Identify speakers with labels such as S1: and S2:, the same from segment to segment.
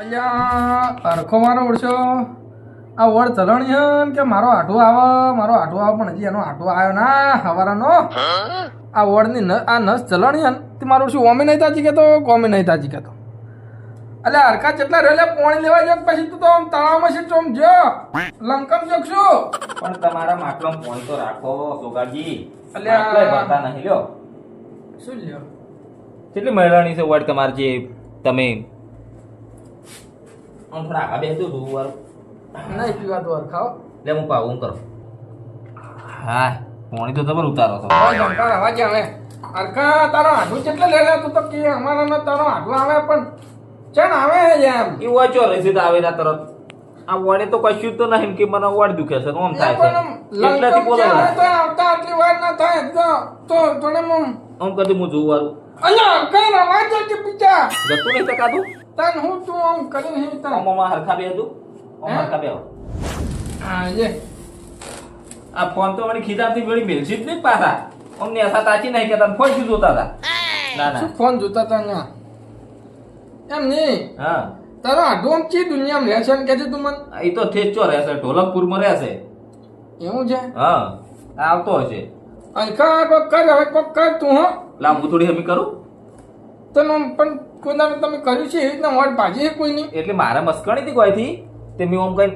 S1: અલ્યા અરખો મારો ઓળશો આ વડ ચલણી કે મારો આટો આવે પણ હજી એનો આટો આવ્યો ના હવારાનો આ વડની આ નસ ચલણી તે મારો ઓળશું ઓમે નહીં તાજી કેતો કોમે નહીં તાજી કેતો અલ્યા હરકા જેટલા રેલે પોણી લેવા જો પછી તું તો આમ તળાવમાં છે ચોમ જો લંકમ જોકશું
S2: પણ તમારા માટલો પોણી તો રાખો સોગાજી.
S1: અલ્યા.
S2: માટલાય ભરતા નહીં લ્યો.
S1: શું લ્યો
S2: કેટલી મહિલાની છે વડ તમારે જે તમે આમ થોડા આગા બેસજો જોવું
S1: નહીં પીવા તો હરખાઓ
S2: લે હું પાવું કરો. હા પોણી તો જબર ઉતારો છો.
S1: જંકાર અવાજ આવે હરકા તારો આઢું કેટલે લેલે તું તો કે અમારા તારો આઢું આવે પણ ચણ આવે એમ
S2: એ વાંચો રસીદ આવે ના તરત આ વડે તો કશું તો નહીં કે મને વડ દુખે છે આમ થાય છે એટલાથી બોલો
S1: આવતા આટલી વાર ના થાય તો તને
S2: આમ કદી હું જોઉં વારું
S1: અલ્યા કઈ અવાજ કે પીચા
S2: જતું નહીં ટકાતું
S1: તન હું તું આમ કરી હી તન
S2: આમ હરખા બે હતું આમ હરખા બે આવો.
S1: હા જે
S2: આ ફોન તો વળી ખીજાતી વળી મેલસી જ નહીં પાછા અમને અસા તાચી નહીં કે તમે ફોન શું જોતા હતા ના ના
S1: શું ફોન જોતા તા ના એમ નહીં
S2: હા
S1: તારો આઢું ચી દુનિયામાં રહે છે ને કે તું મને
S2: એ તો ઠેચો રહેશે ઢોલકપુરમાં રહેશે.
S1: એવું છે
S2: હા આવતો હશે.
S1: અલકા કોક કર હવે કોક કર તું હો
S2: લા હું થોડી હમી કરું
S1: તને પણ કોનાને તમે કર્યું છે એ રીતના વોટ ભાજી છે કોઈ નહીં
S2: એટલે મારે મસ્કણી હતી કોઈથી તે મેં આમ કઈ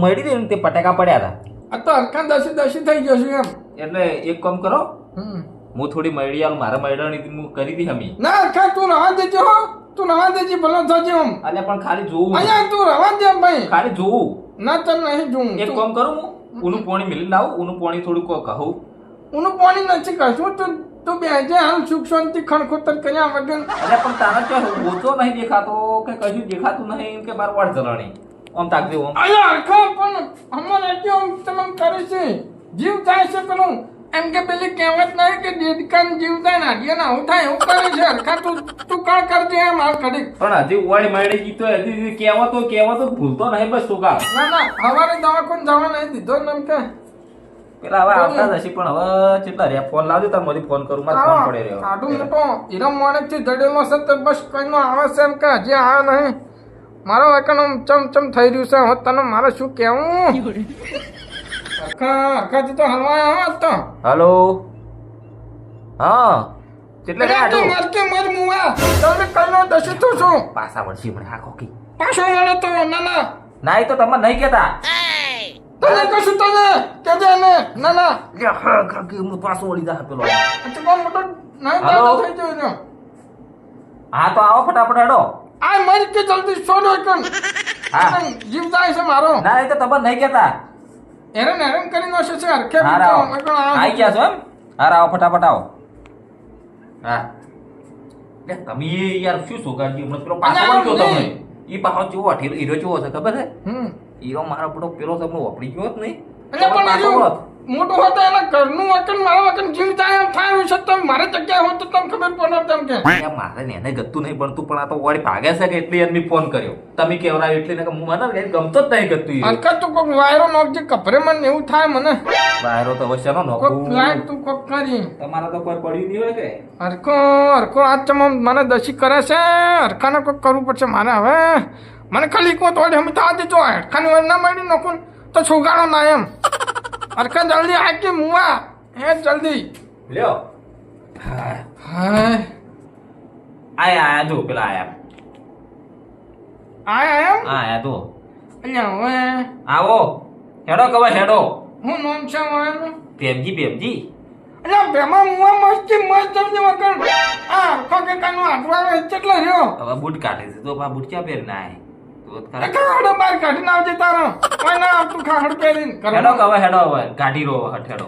S2: મળી હતી ને તે પટાકા પડ્યા હતા
S1: આ તો હરકા દસી થઈ ગયો છું એમ
S2: એટલે એક કામ કરો
S1: હમ
S2: હું થોડી મળી આવું મારા મળી હું કરી હતી હમી
S1: ના હરકા તું રવા દેજે હો તું રવા દેજે ભલો થજે આમ
S2: અલ્યા પણ ખાલી જોવું
S1: અહીંયા તું રવા દે ભાઈ
S2: ખાલી જોવું
S1: ના તને નહીં જોઉં
S2: એક કામ કરું હું ઊનું પાણી મિલી લાવું ઊનું પાણી થોડું કહું
S1: ઉનું પાણી નથી કશું તું બેજે હાલ સુખ શાંતિ ખણખોતર કર્યા વગર
S2: અલ્યા પણ તારા ચો ઓછો નહીં દેખાતો કે કશું દેખાતું નહીં કે મારું વાળ ચલાણી આમ તાકજે આમ
S1: અહીંયા હરખા પણ અમારે કેમ તમે કરે છે જીવ થાય છે પેલું એમ કે પેલી કહેવત નહીં કે દેડકાન જીવ થાય ને આડિયાના આવું થાય એવું કરે છે હરખા તું કાળ કરજે એમ હાલ કડી
S2: પણ હજી વડ મળી ગઈ તો હજી કહેવાતો ભૂલતો નહીં બસ તું કા
S1: ના હવારે દવાખાને જવા નહીં દીધો ને એમ કે
S2: પેલા હવે આવતા જ હશે પણ હવે કેટલા રહ્યા ફોન લાવજો તાર મોદી ફોન કરું મારે ફોન પડે રહ્યો
S1: આડું મોટો હીરા મોણેક થી જડેલો છે તો બસ કઈનો આવે છે એમ કે હજી આવ્યો નહીં મારો એકનો ચમ થઈ રહ્યું છે હવે તને મારે શું કહેવું હરખાથી તો હલવાય આવે તો
S2: હાલો હા કેટલે ગયા આટો
S1: મર મુવા તમે કઈનો દસી તું છું
S2: પાછા વળશી મને આ કોકી
S1: પાછો વળે તો ના
S2: ના એ તો તમે નહીં કહેતા
S1: તને કશું તને કેજે ને ના
S2: લે હા કાકી હું પાછો વળી જા પેલો
S1: અચ્છા કોણ મોટો નહીં
S2: હાલો?
S1: દાદા થઈ ગયો ને
S2: હા તો આવો ફટાફટ હેડો
S1: આ મર કે જલ્દી છોડો કન
S2: હા
S1: જીવ જાય છે મારો
S2: ના એ તો તમે નહીં કહેતા
S1: હેરાન કરીને હશે છે હરખે
S2: હાર આવો આઈ ગયા છો એમ હાર આવો ફટાફટ આવો હા લે તમે યાર શું સોગાજી હમણાં પેલો પાછો
S1: અલ્યા,
S2: વળી ગયો
S1: નહીં.
S2: તમે ઈ પાછો જેવો અઠીરો હીરો જેવો છે ખબર છે
S1: હમ
S2: હીરો મારો પેલો તમને વાપરી ગયો જ નહીં
S1: એટલે પણ
S2: પાછો
S1: હજુ
S2: હોત.
S1: મોટું હોતા એના ઘરનું વકન મારા વકન જીવ જાય એમ થાય છે તો મારે જગ્યાએ હોત તો તમને ખબર પડે તેમ કે
S2: યાર મારે ને એને ગતું નહીં ભણતું પણ આ તો વળી ભાગે છે કે એટલી એમની ફોન કર્યો તમે કેવરાયો એટલે ને કે મને કઈ ગમતો જ નહીં ગતું ઈ.
S1: હરકત તું કોક વાયરો નોખજે કપરે મને એવું થાય મને
S2: વાયરો તો અવશ્ય નો
S1: કોક
S2: નોખું
S1: લાઈક તું કોક કરી
S2: તમારે તો કોઈ પડ્યું નહીં હોય કે
S1: હરકો આજ ચમ મને દસી કરે છે હરખાને કોક કરવું પડશે મારે હવે મને ખાલી કો તોડે અમે તો આજે જો હરખાની વાર ના મળી નોખું તો છોગાડો ના એમ હરખા જલ્દી આ કે મુવા હે જલ્દી
S2: લ્યો હા
S1: હાય
S2: આયા જો પેલા આયા
S1: આયા એમ
S2: આયા તો
S1: અલ્યા હવે
S2: આવો હેડો કવા હેડો
S1: હું નામ છે મારું
S2: પેમજી
S1: અલ્યા બેમાં મુવા મસ્ત જમને વગર આ હરખો કે કાનો આટલો આવે કેટલો રહ્યો
S2: હવે બૂટ કાઢે છે તો આ બૂટ ક્યાં પહેરી નાય તો ખરા
S1: ખાડો બાર કાઢીને આવજે તારો કોઈ ના તું ખાડ પહેરીને
S2: હેડો કવા હેડો હવે ગાડી રો હટ હેડો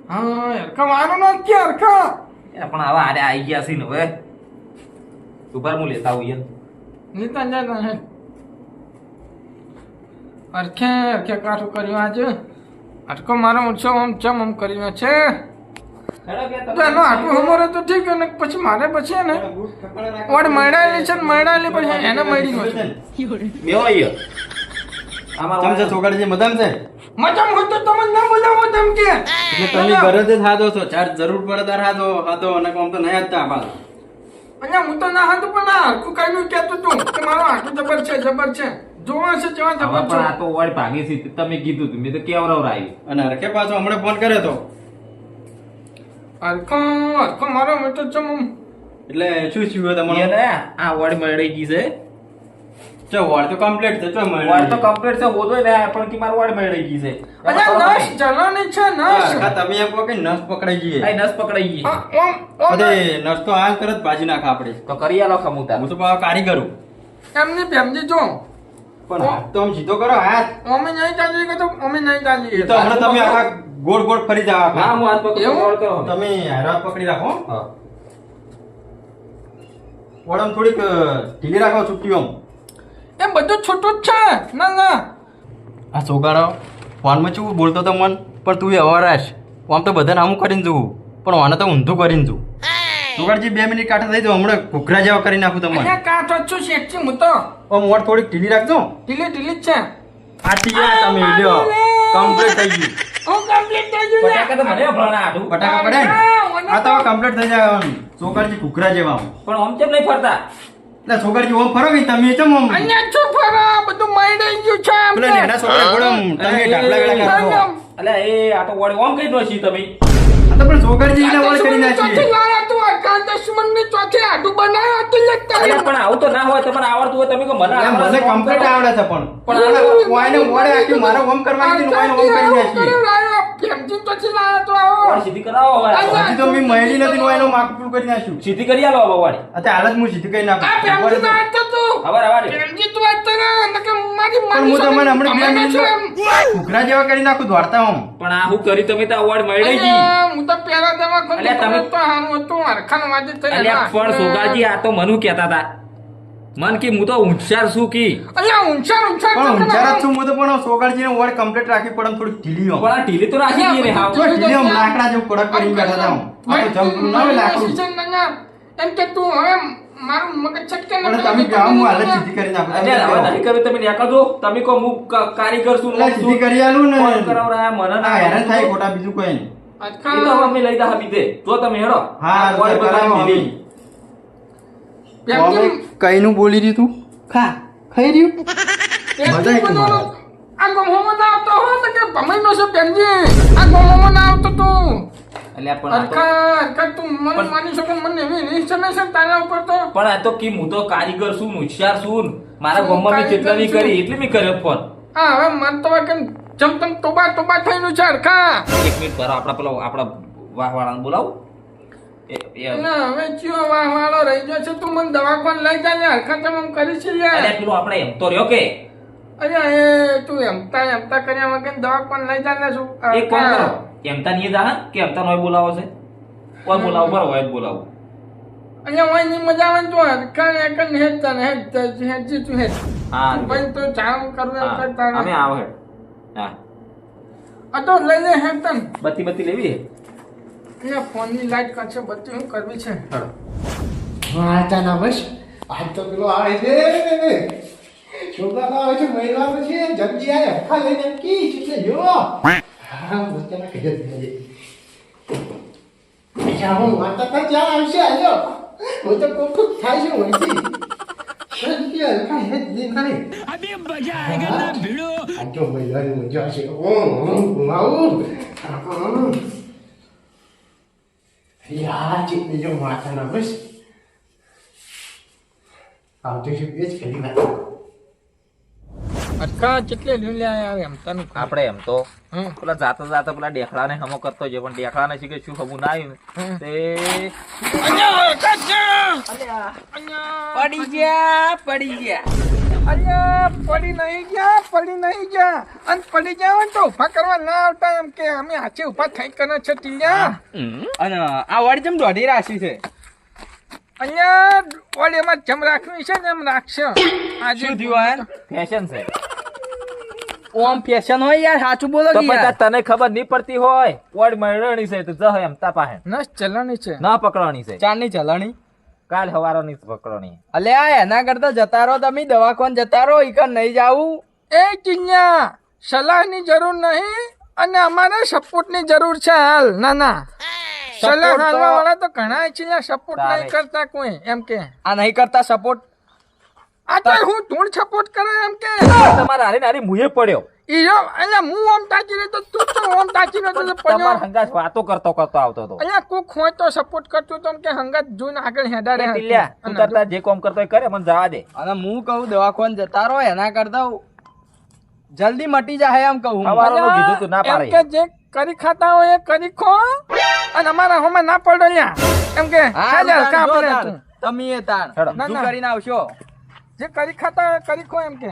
S1: હા હરખા મારો નો કે હરખા
S2: એ પણ હવે આરે આવી ગયા છે ને હવે ઉપર હું લેતા આવું યાર
S1: નીતા જાય હે હરખે કાઠું કર્યું આજે હરખો મારો ઓછો આમ ચમ આમ કર્યો છે
S2: હેડો કે
S1: એનો આટલું હમોરે તો ઠીક અને પછી મારે પછી ને ઓડ મળાયેલી છે ને મળાયેલી પછી એને મળી ગયો
S2: બેહો અહીંયા અમાર
S3: કેમ છે છોકરા જે મજામાં છે
S1: મજામ હોય તો તમે ના બોલાવો તેમ કે
S3: એટલે તમે ઘરે જ હાથો છો ચાર જરૂર પડે તાર હાથો અને કોમ તો નહીં હતા પાછા
S1: અહીંયા હું તો ના હતું પણ ના હરખું કઈ કહેતું તું કે મારો આટલું જબર છે જોવા છે જેવા
S2: હવે
S1: જબર
S2: પણ આ
S1: છે
S2: તો વળી ભાગી છે તમે કીધું તું મેં તો કેવરાવ આવ્યું
S3: અને હરખે પાછો હમણાં ફોન કર્યો તો
S1: હરખો મારો મેટર છે મમ
S3: એટલે શું થયું તમારું
S2: એને આ વળી મળી ગઈ છે
S3: ચો વોર્ડ તો કમ્પ્લીટ છે ચો
S2: વળી તો કમ્પ્લીટ છે હોદો ને પણ કે મારું વળી મળી ગઈ છે
S1: અહીંયા નસ ચલવાની છે નસ
S3: તમે એમ કહો કે નસ પકડાઈ ગઈ
S2: આ નસ પકડાઈ ગઈ
S3: અરે નસ તો હાલ તરત ભાજી નાખ આપણે
S2: તો કરી આલો ખમુતા
S3: હું તો પાછો કારીગર છું.
S1: એમની ફેમજી જો
S3: પણ હાથ તો આમ સીધો કરો હાથ
S1: અમે નહીં ચાલી કે તો અમે નહીં ચાલી
S3: એ તો હમણાં તમે આખા ગોળ ગોળ ફરી જાવ
S2: હા હું હાથ પકડી
S1: એવું?
S2: કોલ કરો
S3: તમે હાથ પકડી રાખો
S2: હા
S3: વડમ થોડીક ઢીલી રાખો છૂટી આમ
S1: એમ બધું છૂટું જ છે ના
S3: આ સોગાડો ફોનમાં ચેવું બોલતો તો મન પણ તું એ અવારાશ આમ તો બધાને આમ કરીને જોવું પણ આને તો ઊંધું કરીને જોવું સોગાડજી 2 મિનિટ કાઢા થઈ તો હમણાં ઘૂઘરા જેવા કરી નાખું તમને
S1: અહીંયા કાઠો છું શેઠજી હું તો
S3: આમ વોટ થોડીક ઢીલી રાખજો
S1: ઢીલી જ છે
S3: આથી ગયા તમે લ્યો કમ્પ્લીટ થઈ ગયું
S1: હું કમ્પ્લીટ થઈ ગયું ને
S2: પટાકા તો મને ભણા આડું
S3: પટાકા પડે ને આ તો કમ્પ્લીટ થઈ જાય આમ. સોગાડજી ઘૂઘરા જેવા આમ.
S2: પણ આમ કેમ નહીં ફરતા
S3: એટલે સોગાડજી ઓમ ફરો કે તમે ચમ આમ
S1: અહીંયા છો ફરા બધું માઈ ગયું છે આમ
S3: પેલા નેના છોકરા જોડે આમ તમે ઢાકલા વેળા કરો
S2: અલે એ આ તો વળી ઓમ કઈ નો છી તમે
S3: આ તો પણ સોગાડજી એને વળ કરી નાખીએ
S1: લાયા તું અકાલ દુશ્મનની ચોથે આટું બનાવ્યો હતું લગતા
S2: અલે પણ આવું તો ના હોય તમને આવડતું હોય તમે કહો મને
S3: એમ મને કમ્પ્લીટ આવડે છે પણ
S2: પણ
S3: ઓયને ઓળે આખી મારે ઓમ કરવા કીધું ઓયને ઓમ કરી નાખીએ
S1: ફેમજી ચોથી લાયા તો આવો
S2: સીધી કરાવો હવે
S3: હજી તો મેં મહેલી નથી ને ઓયનું માકપુલ કરી નાખ્યું
S2: સીધી કરી આલો હવે વાળી
S3: અત્યારે હાલ જ હું સીધી કરી
S1: આ ફેમજી તો
S3: નાખું
S1: આજ તો તું
S2: હવે રવા દે
S1: ફેમજી તું આજ તો ના નકે મારી
S3: પણ હું તમને હમણાં બે
S1: મને છો એમ
S3: ઘૂઘરા જેવા કરી નાખું દોડતા આમ
S2: પણ આ હું કરી તમે તો અવોર્ડ મળી ગઈ
S1: અલ્યા, હું તો પેલા દવા
S2: અલ્યા, તમે-
S1: તો હારું હતું હરખાન વાજે થઈ
S2: અલ્યા પણ સોગાજી આ તો મનુ કહેતા હતા મન કે હું તો હોશિયાર છું કી
S1: અલ્યા ઊંચા
S3: પણ ઊંચાર જ છું હું તો પણ સોગાડજીને વડ કમ્પ્લીટ રાખી પડે થોડીક ઢીલી આમ.
S2: પણ આ ઢીલી તો રાખી દઈએ ને હાવ
S3: જો ઢીલી આમ લાકડા જેવું કડક કરીને બેઠા હતા આમ. આ તો જમવું ના હોય લાકડું
S1: એમ કે તું હવે મારું મગજ છટકે
S3: પણ તમે ગાવ હું હાલ જ સીધી કરી નાખું
S2: અલ્યા હવે નહીં કર્યું તમે નેકા દો તમે કહો હું કારીગર છું
S3: એટલે સીધી કરી આલું ને
S2: ફોન કરાવરા મને
S3: આ
S2: ના
S3: હેરાન થાય ખોટા બીજું કોઈ નહીં
S2: એ તો હવે અમે લઈ દા બીજે જો તમે હેડો
S3: હા
S2: આ વળી
S3: કરાવો
S2: બધાની ઢીલી.
S3: કઈનું બોલી રહ્યું તું ખા ખાઈ રહ્યું મજા આવી મારા.
S1: આ ગોમોમાં ના આવતો હો તો કે ભમાઈ નો છે બેનજી આ ગોમોમાં ના આવતો તું
S2: અલ્યા પણ આ તો
S1: અરખા તું મને માની શકો મને એવી ઇન્સ્ટોલેશન તારા ઉપર તો
S2: પણ આ તો કી હું તો કારીગર છું હોશિયાર છું મારા ગામમાં મેં જેટલા નહીં કરી એટલી મેં કર્યો ફોન
S1: હા હવે મન તો કે જમ તમ તોબા થઈનું છે અરખા
S2: એક મિનિટ ભરો આપણા પેલો આપણા વાહવાળાને બોલાવું એ
S1: ના હવે ચિયો વાહવાળો રહી ગયો છે તું મને દવાખાને લઈ જા ને હરખા તમે એમ કરી છે લે
S2: અલ્યા પેલો આપણે એમ તો રહ્યો કે
S1: અરે એ તું એમતા કર્યા વગર દવાખાને લઈ જા ને શું
S2: એક કોણ કરો એમતા નહીં જા કે એમતા નોય બોલાવો છે કોઈ બોલાવો બરો હોય જ બોલાવો
S1: અહીંયા હોય ની મજા આવે ને તો હરખા ને એક ને હેજ તું હેજ
S2: હા
S1: ભાઈ તો જામ કરવું એમ કરતા
S2: અમે આવો હેડ હા
S1: આ તો લઈ લે હેજ તન
S2: બત્તી બત્તી લેવી હે
S1: અહીંયા ફોનની લાઈટ કાઢશે બધી હું કરવી છે
S4: વાંચાના બસ આજ તો પેલો આવે છે છોકરા આવે છે મહિલાઓ છે જલ્દી આવે અખા લઈને એમ કી છે જો હા બચ્ચાના કહે જ અચ્છા હું વાંચતા હતા ત્યાં આવશે આજો હું તો કોક થાય છે વળતી જલ્દી અખા હે જ નહીં અબે મજા આયેગા ના ભીડો આ જો મહિલાની મજા છે ઘુમાવું યાર ચિત્ત જો માથાના બસ આવતો છે બે જ કરી વાત
S1: હરખા કેટલે લઈ લે યાર એમતાનું
S2: આપણે એમ તો
S1: હમ.
S2: પેલા જાતા જાતા પેલા ડેખડાને હમો કરતો છે પણ ડેખડાને શીખે શું હમું ના આવ્યું
S1: હમ.
S2: તે
S1: અહીંયા કાકા
S2: પડી ગયા પડી ગયા
S1: અલ્યા પડી નહીં ગયા અને પડી ગયા હોય ને તો ઉભા કરવા ના આવતા એમ કે અમે હાચે ઉભા થઈ કરે છે ટીલ્યા
S4: અને આ વાડી જેમ દોઢી રાશી છે
S1: અહીંયા ઓલી એમાં જમ રાખવી છે ને એમ રાખશે આજે
S4: શું થયું આ
S2: ફેશન છે
S4: ઓમ ફેશન હોય યાર સાચું બોલો
S2: તો
S4: કે
S2: પછી
S4: યાર
S2: તને ખબર નહીં પડતી હોય વડ મળણી છે તો જહ એમ તા પાસે
S1: નસ ચલણી છે
S2: ના પકડવાની છે
S4: ચારની ચલણી
S2: કાલ હવારોની પકડવાની
S4: અલ્યા એના કરતા જતા રહો તમે દવાખાન જતા રહો ઈકન નહીં જાવું
S1: એ ટીલ્યા સલાહની જરૂર નહીં અને અમારે સપોર્ટની જરૂર છે હાલ ના સલાહ
S5: Support તો-
S1: હાલવા વાળા તો ઘણા છે સપોર્ટ
S2: તારે.
S1: નહીં કરતા કોઈ એમ કે
S5: આ નહીં કરતા સપોર્ટ
S1: આ તો હું ધૂળ સપોર્ટ કરે એમ કે
S2: તમારે હારી નારી મુએ પડ્યો
S1: ઈયો અલ્યા હું ઓમ તાકી રહ્યો તો તું તો ઓમ તાકી રહ્યો તો
S2: તમાર
S1: પડ્યો
S2: હંગાસ વાતો કરતો આવતો હતો
S1: અલ્યા કોક હોય તો સપોર્ટ કરતો તો એમ કે હંગાત જોઈને આગળ હેડાડે
S2: એ ટીલ્યા, તું કરતા જે કામ કરતો હોય કરે મને જવા દે
S5: અને હું કહું દવાખાને જતા રહો એના કરતા જલ્દી મટી જાય એમ કહું
S2: સવારનું કીધું તું ના
S1: એમ
S2: પાડે
S1: કે જે કરી ખાતા હોય એ કરી ખો અને અમારા હોમાં ના પડો લ્યા એમ કે
S5: હા,
S1: હાલે
S5: તાણ,
S1: હલકા
S5: જો
S1: પડે
S5: તાણ.
S1: તું.
S5: તમે એ તાણ
S2: હેડો.
S1: ના,
S5: શું
S1: ના.
S5: કરીને આવશો
S1: જે કરી ખાતા હોય એ કરી ખો એમ કે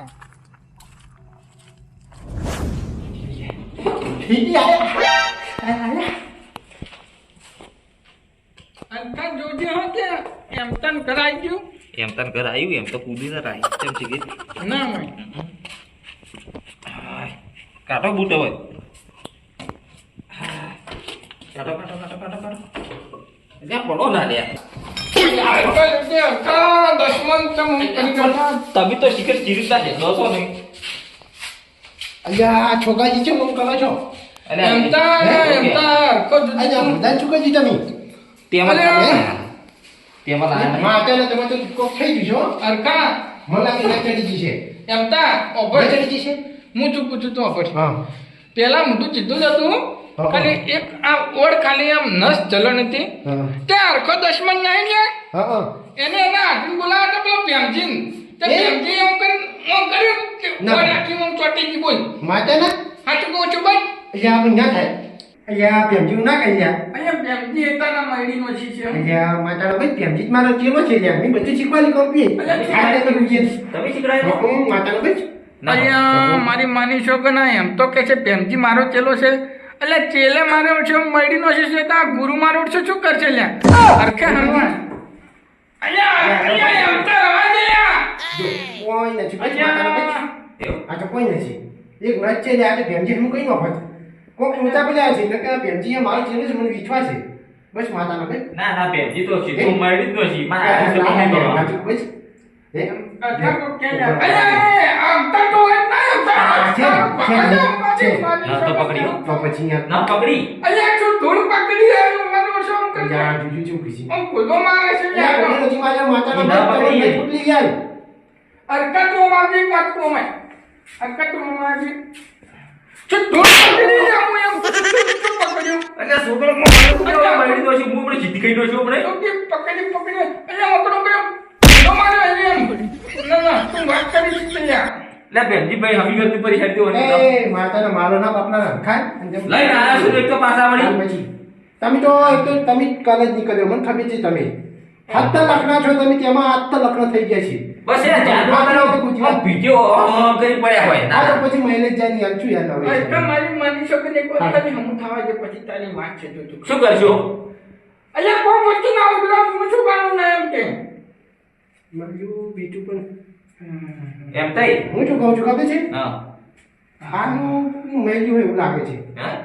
S4: ઠીક આયા
S1: અંકા જોજે હો કે એમ તન કરાઈ ગયું
S2: એમ તને ઘર આવ્યું એમ તો કૂદી ના રાય કેમ છે કે
S1: ના હોય
S2: કાઢો બૂટો હોય કાઢો ત્યાં પડો ના લે તમે તો શિખર ચીરતા છે દોસો નહીં
S4: અલ્યા છોકરાજી છે હું કરો છો અલ્યા બધા છોકરાજી તમે
S2: તેમાં
S1: અરે!
S2: તેમાં લાયા નહીં.
S4: માતાને તમે તો કોક થઈ ગયું છો
S1: અરકા
S4: મને લાગે ના ચડી છે
S1: એમ તા ઓભળ
S4: ના ચડી છે
S1: હું ચૂપ પૂછું તો ઓભળ
S4: હા
S1: પેલા મોટું સીધું જ હતું
S4: હા.
S1: ખાલી એક આ ઓળ ખાલી આમ નસ ચલણ હતી
S4: હા
S1: તે હરખો દશમન નહીં લે
S4: હા હા
S1: એને એના હાથમાં બોલાવ્યો તો પેલો પ્રેમજીન તે
S4: એ?
S1: પ્રેમજી એમ કરીને ઓમ કર્યું કે
S4: ના.
S1: ઓળ રાખી ઓમ ચોટી ગઈ બોલ
S4: માતાના
S1: હાચું કહું છું ભાઈ
S4: અલ્યા આપણે ના થાય અલ્યા પ્રેમજી ના કહી લ્યા
S1: અહીંયા પ્રેમજી એતાના મયડીનો છે
S4: અલ્યા માતાનો ભાઈ પ્રેમજી જ મારો ચેલો છે લ્યા મેં બધું શીખવાની કોપી
S1: અલ્યા,
S4: આ તો ગુજે
S2: તમે શીખડાયો
S4: હું માતાનો ભાઈ
S2: ના.
S1: અહીંયા મારી માની છો કે ના એમ તો કે છે પ્રેમજી મારો ચેલો છે એટલે ચેલે મારો છે મયડીનો છે તો આ ગુરુ મારો છે શું કરશે લ્યા હરખે હનુમાન અલ્યા એમ તો રવા દે લ્યા
S4: કોઈ નથી ભાઈ માતાનો ભાઈ
S2: એવું?
S4: આ તો કોઈ નથી એક વાત છે લ્યા આ પ્રેમજી હું કઈ વખત કોક ઊંચા પેલા છે નકર પ્રેમજી એ મારો ચેલો છે મને વિશ્વાસ છે બસ માતાનો ભાઈ
S2: ના ના બેનજી તો છે તું મળી જ નથી મારા હાથે તો
S4: હા,
S2: નહીં
S4: હા,
S2: કરો.
S4: બસ. હે?
S1: અચ્છા તો કે લ્યા અલ્યા આમ તો હોય ના
S2: ના તો પકડી હો.
S4: તો પછી યાર
S2: ના પકડી
S1: અલ્યા શું ધૂળ પકડી આવ્યો મારો શું કરે
S4: યાર જુજુ ચૂપ ખીસી
S1: આમ કુદો મારે છે
S4: યાર
S1: લ્યા
S4: મને નથી માર્યો માતાનો
S2: ના
S4: ભાઈ
S2: પકડીએ.
S4: તમે ફૂટલી ગયા
S1: અરકા તો મારી વાત કો મેં અરકા તો મારી શું ધૂળ પકડી આવું એમ પકડ્યું
S2: એટલે છોકરો મળી તો છે હું પણ જીતી ગઈ છું આપણે
S1: તો કે પકડી અલ્યા ઓકડો કર્યો તો મારે અલ્યા ના ના તું વાત કરી છે લ્યા
S2: એટલે બેનજી ભાઈ હમી કરતી પરીક્ષા તો
S4: એ માતાનો મારો ના બાપના રખાય
S2: લઈને આયા છું એક તો પાછા વળી
S4: પછી તમે તો એક તો તમે કાલ જ નીકળ્યો મને ખબર છે તમે હાથતા લખના છો તમે તેમાં હાથતા લખના થઈ ગયા છે
S2: બસ એ જાદુ વિડિયો કરી પડ્યા હોય
S4: આ તો
S2: ના
S4: પછી મહિને જ જાય યાર શું યાર હવે
S1: અરકા મારી માની છો કે એક વાર ખાલી હમું થવા દે પછી તારી વાત છે તું
S2: શું કરશો
S1: અલ્યા કોણ વસ્તુ ના ઉડરા હું શું કામ ના એમ કે
S4: મારું બીજું પણ
S2: એમ થઈ
S4: હું શું કહું છું ખબર છે
S2: હા
S4: આનું મેલ્યું હોય એવું લાગે છે
S2: હા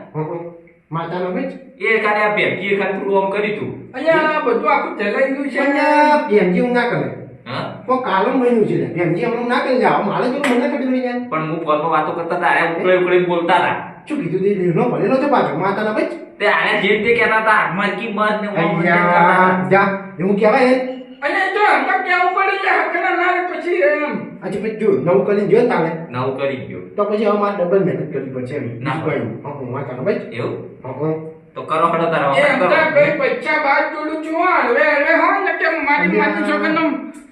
S4: માતાનો ભાઈ
S2: એ ખાલી આ બેનજી ખાલી થોડું આમ કરી તું
S1: અલ્યા આ બધું આખું જલાઈ ગયું છે
S4: પણ પ્રેમજી હું ના કરે
S2: હા
S4: પણ કાલો બન્યું છે પ્રેમજી હમણાં ના કરી જાવ મારે જો મને ખબર પડી જાય
S2: પણ હું ફોનમાં વાતો કરતા તારે ઉકળી ઉકળી બોલતા હતા
S4: શું કીધું તે લેનો ભરેલો છે પાછો માતાના ભાઈ
S2: તે આને જે તે કહેતા હતા હાથમાં કી મત ને ઓમ ને
S4: અయ్యా
S2: કરતા
S4: જા એવું કહેવાય ને
S1: અને તો હમણાં કેવું પડે છે હકના ના રે પછી એમ
S4: આજે પછી જો નવું કરીને જો તાલે
S2: નવું કરી ગયો
S4: તો પછી હવે મારે ડબલ મહેનત કરવી પડશે એમ
S2: ના.
S4: કોઈ હું માતાનો ભાઈ
S2: એવું
S4: હું
S2: તો કરો હડો તારા
S1: એ
S2: વખત કરો
S1: હમણાં ભાઈ બચ્ચા બાદ જોડું છું હવે હા ને કે મારી માની છોકરનો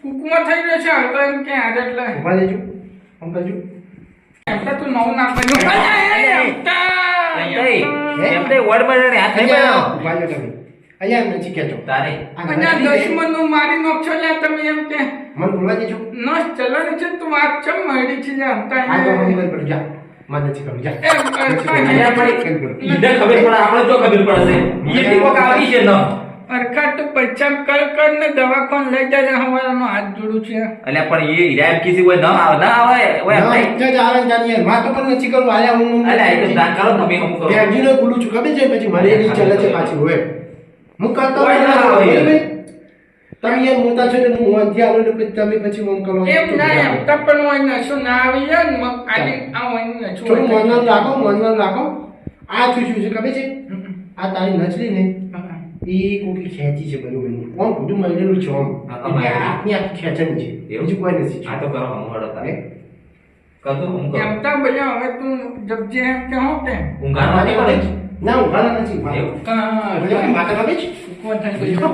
S1: કુકુમા થઈ રહ્યો છે હવે તો એમ કે આજે એટલે
S4: ઉભા લેજો આમ કરજો
S1: એમ તો તું નવું ના કર્યું અલ્યા એમ તો
S2: એમ તે વડ માં હાથ નહીં
S4: અહીંયા
S2: પડ્યો
S4: ઉભા લો તમે અહીંયા નથી કહેતો
S2: તારે
S1: અને દુશ્મનનું મારી નોખશો લ્યા તમે એમ કે
S4: મને બોલવા દેજો
S1: નસ ચલણ છે તું વાત ચમ મળી છે લ્યા હમતા
S4: આ તો હું કરી પડું જા મને નથી કરવું જા
S2: અહીંયા પડી ઈડે ખબર પડે આપણે જો ખબર પડે છે ઈ કોક આવી છે ન
S1: અરખા તું પૈસા કર ને દવાખાન લઈ જાય હવારનો હાથ જોડું છે
S2: અલ્યા પણ એ હિરાયત કીધી હોય ન આવે ના આવે ઓય નહીં
S4: જ આવે જાણીએ માં તો પણ નથી કરવું આયા હું
S2: અલ્યા એ તો દાન કરો તમે હમ કરો
S4: બેનજીને બોલું છું ખબર છે પછી મારે એની ચલે છે પાછી હોય હું કરતો
S2: કોઈ ના
S4: હોય
S2: હોય.
S4: ભાઈ. તમે યાર મોટા છો ને હું અંધી આવું ને પછી તમે પછી મમ કરો
S1: એમ ના એમ તપન હોય ને શું ના આવી જાય ને મગ આલી આ હોય ને શું
S4: થોડું
S1: હોય
S4: મનન રાખો આ શું છે ખબર છે આ તારી નચલી ને એ કોકી ખેંચી છે બરોબર ઓમ બધું મળેલું છે ઓમ
S2: હા,
S4: એટલે આખની આખી ખેંચવાની છે
S2: એવું?
S4: બીજું કોઈ નથી
S2: આ તો કરો હું હડો તારે
S4: હે?
S2: કરતો હું કરો
S1: એમ તો ભૈયા હવે તું જપજે એમ કે હું કે
S2: ઊંઘાડવા નહીં પડે
S4: ના ઉભાના નથી
S2: એવું?
S4: એટલે માતા બાબે જ
S1: કોણ થાય ભૈયા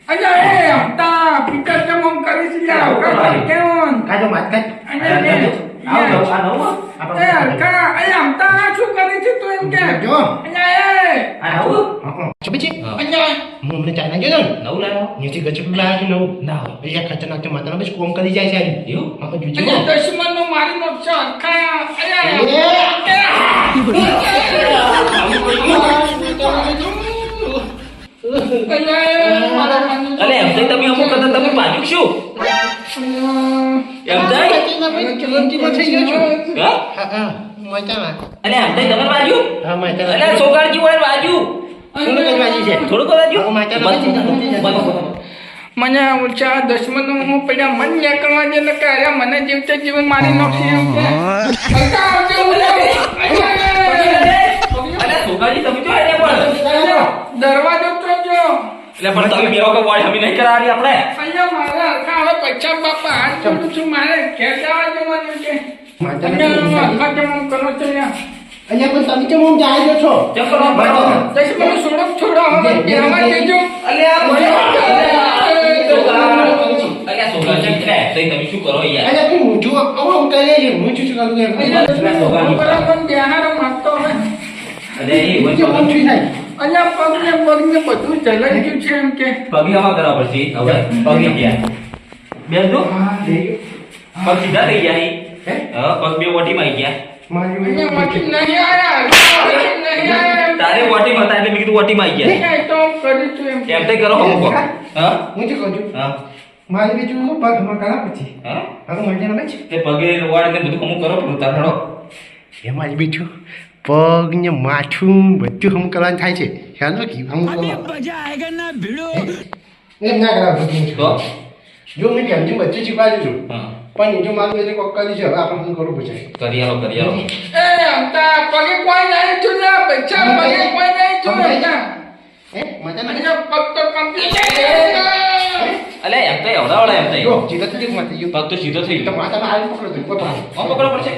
S1: અલ્યા એ હમતા પીટર કેમ આમ કરી છે યાર કેમ
S4: કાજો માત કાજ
S2: આવો આ નવું
S1: એ હલકા એ હમતા શું કરી છે તું એમ કે
S4: જો
S1: અલ્યા એ
S2: આ નવું
S4: છબી છે
S1: અલ્યા
S4: હું અમને ચાઇના ગયો ને
S2: નવું લાવ્યો
S4: નીચે ગચકડું લાવ્યો છું નવું
S2: ના
S4: એટલે ખતરનાક છે માતા બાબે કોમ કરી જાય છે આ
S2: એવું
S4: હા જોજો
S1: અલ્યા દુશ્મન નો મારી નાખશો હલકા અલ્યા
S2: અલે એમ તો તમે અમુક કરતા તમે પાછું શું એમ થાય હા
S4: હા માતા
S2: અલે એમ થાય તમે બાજુ
S4: હા માતા
S2: અલે સોગાડજી હોય બાજુ
S4: થોડું જ વાજી છે
S2: થોડું બાજુ
S4: હા, માતા
S1: મને ઊંચા દુશ્મન હું પેલા મન ન્યા કરવા જે ને કે મને જીવતે જીવન મારી નાખશે એમ કે હલકા આવજો
S2: અલે સોગાડજી તમે તો આડે પણ
S1: દરવાજો ખોલજો
S2: એટલે પણ તમે બેવો કે વાળ હમી નહીં કરાવી આપણે
S1: અહીંયા મારા હલકા હવે પૈસા બાપા હાથ જોડું છું મારે ઘેર જવા જવાનું છે
S4: માતા
S1: અહીંયા હલકા કેમ આમ કરો છો યાર
S4: અહીંયા પણ તમે કેમ આમ જાય છો
S2: ચક્કર
S1: દુશ્મન છોડો છોડો હવે બેહવા દેજો
S2: અલે આ અલે સોગાડજી એટલે તમે શું કરો યાર
S4: અરે તું ઊંચું આવો ઉતારે છે હું શું કરું એમ
S1: બરાબર બેહારો માગતો હવે
S2: અલે એ
S4: ઊંચું ઊંચું થાય
S1: અહીંયા પગને પગને બધું જલાઈ ગયું છે એમ કે
S2: પગીમાં કરવા પડશે હવે પગી ગયા બેન તો પગ સીધા થઈ ગયા ઈ.
S4: હે?
S2: હા પગ બે વટીમાં આવી ગયા
S1: અહીંયા માંથી નહીં આયા નહીં આયા
S2: તારે વટીમાં હતા એટલે મેં કીધું વટીમાં આવી ગયા
S1: નહીં તો કરી તું એમ
S2: એમ તે કરો અમુક હા
S4: હું શું કહું છું
S2: હા
S4: મારી બીજું પગમાં કરા પછી
S2: હા
S4: હવે મજા ના છે
S2: તે પગે લોવાડ ને બધું અમુક કરો પણ તારણો
S4: એમાં જ બીજું પગ ને માથું બધું હમ કરવાનું થાય છે ખ્યાલ રાખી હમ કરો એમ ના કરા બધું
S2: તો
S4: જો મેં કેમથી બચ્ચે શીખવાડ્યું છું
S2: હા
S4: પણ એ જો મારું એટલે કોક કરી છે હવે આપણે શું કરવું પછી
S2: કરી આલો કરી આલો
S1: એ અમતા પગે કોઈ નહીં છું ને પૈસા પગે કોઈ નહીં છું અમતા
S4: હે મજા ના
S1: અહીંયા પગ તો કમ્પ્લીટ
S2: અલે એમ તો એવડાવડા એમ
S4: જો
S2: થઈ
S4: જીતા તો માથે જો
S2: પગ તો સીધો થઈ
S4: તો
S2: ગયો
S4: માથામાં આવી પકડો તો પકડો
S2: આમ પકડો પડશે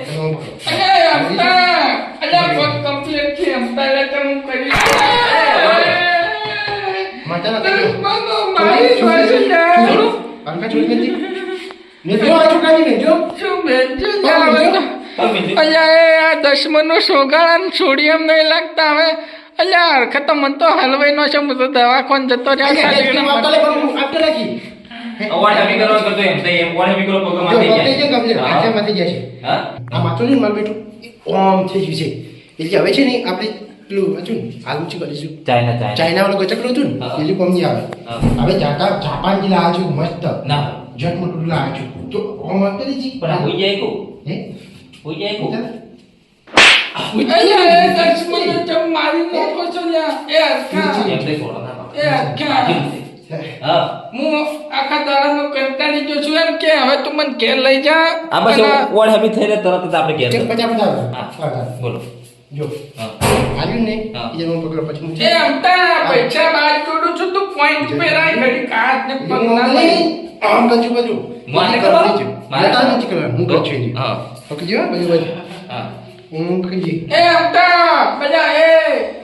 S1: અરે અમતા અલ્યા પગ કમ્પ્લીટ છે અમતા એટલે તો હું કરી
S4: મજા ના
S1: દુશ્મનો મારી જોડે છે
S4: અંકા છોડી દીધી ને જો આ છોકરાની ને જો
S1: શું બેનજો જાવે
S2: પગ મીંધી.
S1: અલ્યા એ આ દુશ્મનો સોગાળાને છોડી એમ નહીં લાગતા હવે અલ્યા હરખત તો મન તો હલવાઈ નો છે હું તો દવાખાને જતો રહ્યો ખાલી
S4: આપલે રાખી
S2: વાળ હમી કરવા કરતો એમ થઈ એમ વાળ હમી કરો પગ
S4: જો
S2: માથે
S4: પકડી જે ગમે
S2: હા.
S4: હાથે માથે જાય છે
S2: હા
S4: આ માથું ને માર બેઠું ઓમ થઈ ગયું છે એટલે હવે છે ને આપણે પેલું હતું આલુ ચી કરીશું
S2: ચાઇના ચાઇના
S4: ચાઇના વાળું ગચકડું હતું ને
S2: હા.
S4: પેલું કોમ નહીં આવે
S2: હા.
S4: હવે જાપાન થી લાવ્યા છું મસ્ત
S2: ના
S4: જટ મોટું લાવ્યા છું તો ઓમ કરી જી
S2: પણ આ હોઈ જાય કો
S4: હે
S2: હોઈ જાય કો
S1: અલ્યા એ દુશ્મનો ચમ મારી નાખો છો લ્યા એ હરખા
S2: એમ તે છોડો ના
S1: એ હરખા
S2: હા
S1: હું આખા દાડાનો કંટાળી ગયો છું એમ કે હવે તું મને ઘેર લઈ જા
S2: આ બસ
S1: અને
S2: વાળ હમી થઈને તરત જ આપણે ઘેર
S4: ચેક
S2: જવું.
S4: પચાસ
S2: હા
S4: પચાસ
S2: બોલો
S4: જો
S2: હા
S4: આવ્યું ને
S2: હા.
S4: એ જણો પકડો પછી હું
S1: એ અમતા પૈસા બાદ જોડું છું તું પોઈન્ટ પેરાય ઘડી કાચ ને પગ ના લઈ
S4: આમ કરજો બધું
S2: મારે કરવાનું?
S4: મારે નથી કરવાનું હું કરું છું એની.
S2: હા
S4: પકડી જો બધું બધું
S2: હા
S4: હું પકડી જઈ
S1: એ અમતા બધા એ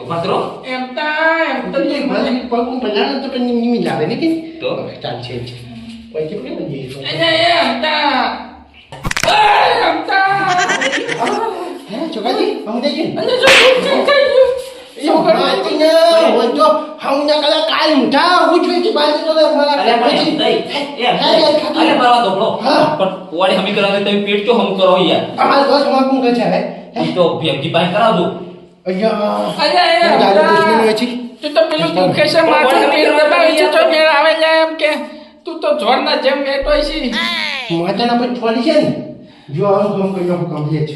S2: ઉભા કરો
S1: એમતા
S4: તો એ મારે પગ હું પહેલા તો પણ નિમી લાવે ને કે
S2: તો?
S4: ચાલ છે પછી પકડી જઈએ
S1: અલ્યા એ અમતા એ અમતા
S4: હે છોકરાજી હમ દઈ ગયું
S1: અલ્યા શું થઈ ગયું
S4: એ માટી ને હોય તો હમ ના કલા કાલ મુઠા હું છું કે બાજુ તો મારા
S2: અરે પણ એમ નહીં. એમ નહીં. અરે પરવા દો, બરો.
S4: હા.
S2: પણ વાળી હમી કરાવે તમે પેટ ચો હમ કરો યાર
S4: અમાર બસ માં કોણ કહે છે હવે
S2: ઈ તો ભેગી પાસે કરાવજો
S4: અయ్యા
S1: અલ્યા એ
S4: દાદા દુશ્મન
S1: અમતા
S4: હોય છે
S1: તું તો પેલું મુકેશે માથું તીર દબાવી છે તો મેળ આવે જાય એમ કે તું તો જોરના જેમ બેઠો છે
S4: માતાના પર છોડી છે ને જો આવું કામ કર્યો હું કમ્પ્લીટ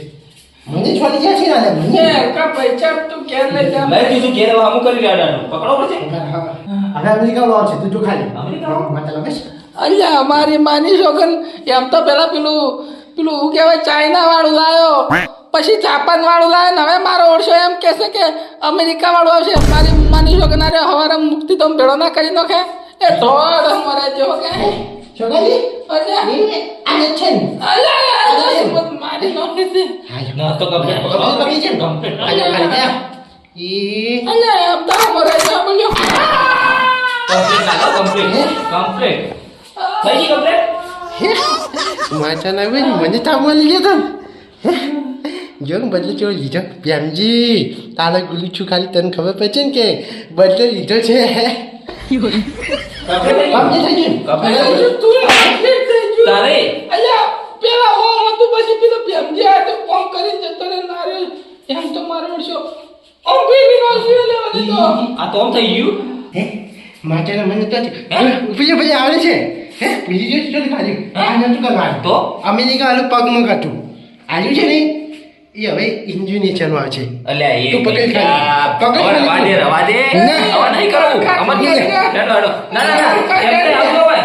S4: મને છોડી જાય છે ને
S1: એ
S4: મને
S1: હરખા પૈસા તું ઘેર લઈ જા
S2: લઈ દીધું ઘેર હવે હમું કરી રહ્યા ડાડું. પકડો પડશે
S4: હવે અમેરિકા વાળો છે તું જો ખાલી
S2: અમેરિકા?
S4: માતાના બસ
S1: અલ્યા અમારી માની છોકન એમ તો પેલા પેલું પેલું શું કહેવાય ચાઇના વાળું લાયો પછી જાપાન વાળું લાવે ને હવે મારો ઓળશો એમ કહેશે કે અમેરિકા વાળું આવશે મારી માની છો કે ના રે હવારે મુક્તિ તો ભેળો ના કરી નાખે એ ધોળ મરે જો કે
S4: છોકરી
S1: અલ્યા
S4: આને છે ને
S1: અલ્યા મારી નોખી છે
S2: ના તો કમ્પ્લીટ
S4: પકડી છે ને આજા ખાલી ગયા
S1: અલ્યા અબદા મરે જો બોલ્યો
S2: કમ્પ્લીટ થઈ ગઈ કમ્પ્લીટ
S4: માચાના ભાઈ મને તાવ મળી ગયો તો જો બદલે ચો લીધો પ્યામજી તારે ગુલી છું ખાલી તને ખબર પડશે ને કે બદલે લીધો છે
S2: તારે
S1: અલ્યા પેલા ઓમ હતું પછી પેલો ભેમજી આ તો ફોન કરીને જતો રે ના રે એમ તો મારો ઓળશો ઓમ ભીની નો છે લે વધી તો
S2: આ તો આમ થઈ ગયું
S4: માચાના મને તો ઉપી પછી આવે છે હે બીજી જો તો ખાલી આ નતું કરવાનું
S2: તો
S4: અમેરિકા આલું પગમાં કાઢું આવ્યું છે ને એ હવે ઇન્જિનિયરનું આવે છે
S2: અલ્યા એ
S4: તું પકડ
S2: બેટા,
S4: પકડ
S2: હવે રવા દે
S4: ના.
S2: હવે નહીં કરું અમર કે હેડો હેડો ના ના ના એમને આવજો હવે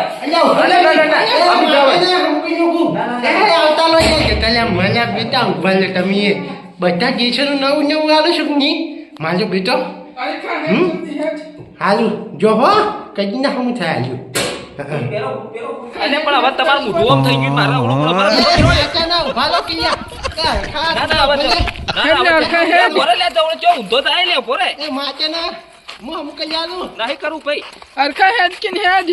S4: બધા દેશોનું નવું નવું આલો છું ની મારો બેટો
S1: અરે ખા હે જલ્દી હેઠ
S4: હાલું જો હો કઈ ના હું થાય હાલું
S2: અને પણ હવે તમારું મોઢું આમ થઈ ગયું મારા ઓળો મારા ના ના હવે પોરે લે તો ચો ઊંધો થાય લે પોરે નહીં કરું ભાઈ
S1: અરખા હેડ કિન હેડ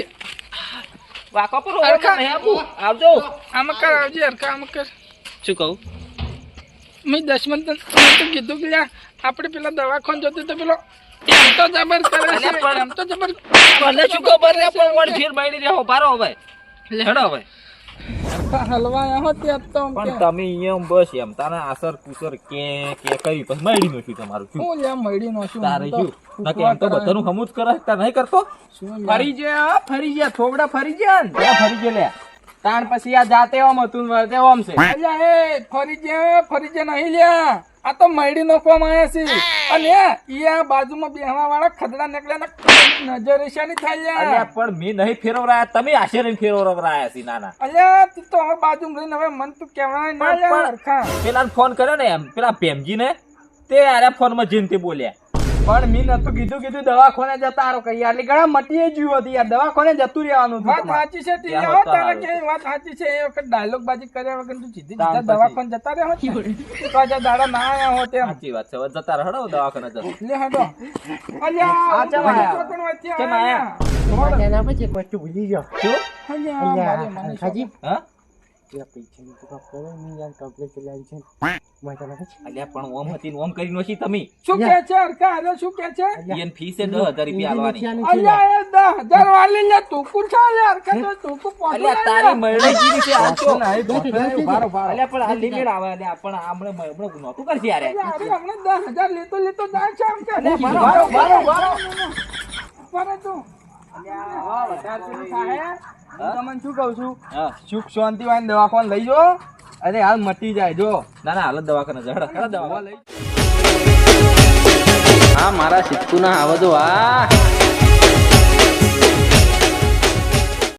S2: વાકો પર
S1: અરખા
S2: નહીં આપું આવજો
S1: આમ કર આવજે અરખા આમ કર
S2: શું કહું
S1: મેં 10 મિનિટ તો કીધું કે લ્યા આપણે પેલા દવાખાન જતો તો પેલો એમ તો જબર કરે છે એમ તો જબર
S2: મને શું ખબર રે પણ વણ ફેર બાઈડી રહ્યો ભારો હવે હેડો હવે
S1: હલવા હો ત્યાં તો
S2: પણ તમે એમ બસ એમ તારા આસર કુસર કે કરી પછી મારી નો છું તમારું શું
S1: હું લ્યા મળી નો છું
S2: તારે શું નકે એમ તો બધાનું હમુજ કરે તા નહીં કરતો
S5: ફરી ગયા થોબડા ફરી ગયા ને ત્યાં ફરી ગયા લે તાણ પછી આ જાતે ઓમ હતું ને વર્તે ઓમ છે
S1: અલ્યા એ ફરી જે નહીં લ્યા આ તો મળી નોખવામાં આવ્યા છે અને ઈ આ બાજુમાં બેહવા વાળા ખદડા નીકળ્યા નજર ઈશાની થાય
S2: અલ્યા
S1: લ્યા
S2: પણ મેં નહીં ફેરવરાયા તમે આશરે ફેરવરાયા છે નાના
S1: અલ્યા તું તો હવે બાજુમાં રહીને હવે મન તું કહેવાય ના લ્યા અરખા
S2: પેલા ફોન કર્યો ને એમ પેલા પ્રેમજી ને તે આરે ફોન માં જઈને તે બોલ્યા
S5: પણ મી નતું કીધું દવાખાને જતા રહો કઈ આટલી ઘણા મટીએ જ્યું હતી યાર દવાખાને જતું રહેવાનું હતું
S1: વાત
S5: તમારે.
S1: સાચી છે તી
S2: ત્યાં
S1: હો
S2: હતા
S1: તારે
S2: હવે.
S1: કે વાત સાચી છે એ વખત ડાયલોગ બાજી કર્યા વગર તું સીધી
S5: તાણ
S1: સીધા
S5: પછી.
S1: દવાખાને જતા રહ્યા હોત ને. તો આજે દાડા ના આયા હોત એમ
S2: સાચી વાત છે હવે જતા રહો દવાખાને જતો
S1: લે હેડો અલ્યા
S5: આ ચમ આયા?
S1: ચોકણ વચ્ચે
S2: કેમ
S1: આયા?
S4: ભૂલી ગયો
S2: શું
S1: અલ્યા, મારે મને
S4: હાજી
S2: હા અલ્યા પણ ઓમ હતી ને ઓમ કરી નોશી તમે
S1: શું કે છે અરખા અરે શું કે છે
S2: એન ફીસ 10,000 રૂપિયા આલવાની
S1: અલ્યા એ 10,000 વાલી લે તુકુ છે અલ્યા અરખા તો તુકુ પોતું
S2: અલ્યા
S1: લે
S2: તારી
S1: લે.
S2: મરડી જીની છે આજો
S5: બારો બારો
S2: અલ્યા પણ આ લિમિટ આવે અલ્યા પણ હમણે નોતું કરશે યાર
S1: અરે હમણાં 10,000 લેતો જાય છે આમ કે
S5: બારો બારો
S1: પર તું
S5: આવા વધારે પેલું થાય હું તમને શું કહું છું
S2: હા
S5: સુખ શાંતિ વાળી દવાખાને લઈ જો અરે હાલ મટી જાય જો
S2: ના ના હાલ જ દવાખાને હેડો દવા
S5: આ મારા સિક્કુ ના આવો જો આ